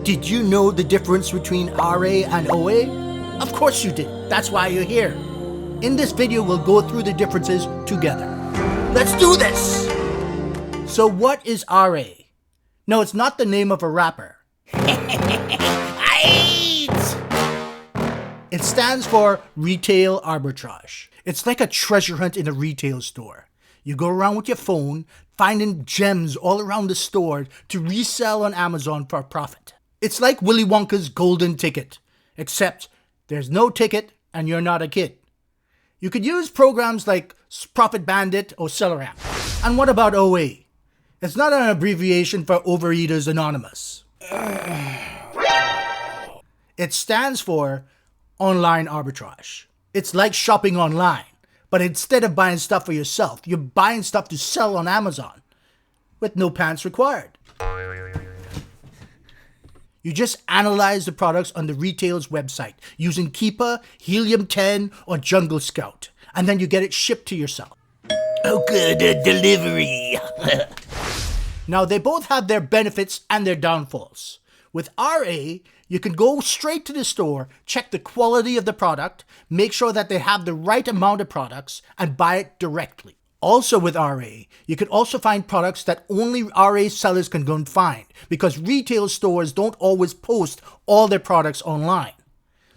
Did you know the difference between RA and OA? Of course you did. That's why you're here. In this video, we'll go through the differences together. Let's do this! So what is RA? No, it's not the name of a rapper. It stands for Retail Arbitrage. It's like a treasure hunt in a retail store. You go around with your phone, finding gems all around the store to resell on Amazon for a profit. It's like Willy Wonka's golden ticket, except there's no ticket and you're not a kid. You could use programs like Profit Bandit or Selleramp. And what about OA? It's not an abbreviation for Overeaters Anonymous. It stands for Online Arbitrage. It's like shopping online, but instead of buying stuff for yourself, you're buying stuff to sell on Amazon with no pants required. You just analyze the products on the retailer's website using Keepa, Helium 10, or Jungle Scout, and then you get it shipped to yourself. Oh good, delivery. Now they both have their benefits and their downfalls. With RA, you can go straight to the store, check the quality of the product, make sure that they have the right amount of products, and buy it directly. Also with RA, you can also find products that only RA sellers can go and find because retail stores don't always post all their products online.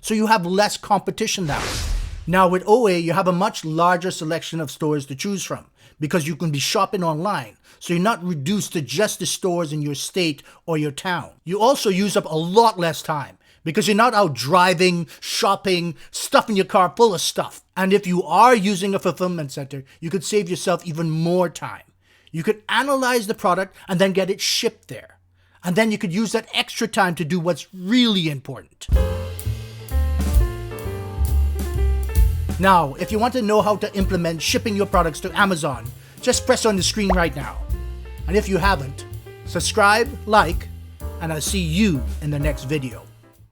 So you have less competition that way. Now with OA, you have a much larger selection of stores to choose from because you can be shopping online. So you're not reduced to just the stores in your state or your town. You also use up a lot less time because you're not out driving, shopping, stuffing your car full of stuff. And if you are using a fulfillment center, you could save yourself even more time. You could analyze the product and then get it shipped there. And then you could use that extra time to do what's really important. Now, if you want to know how to implement shipping your products to Amazon, just press on the screen right now. And if you haven't, subscribe, like, and I'll see you in the next video.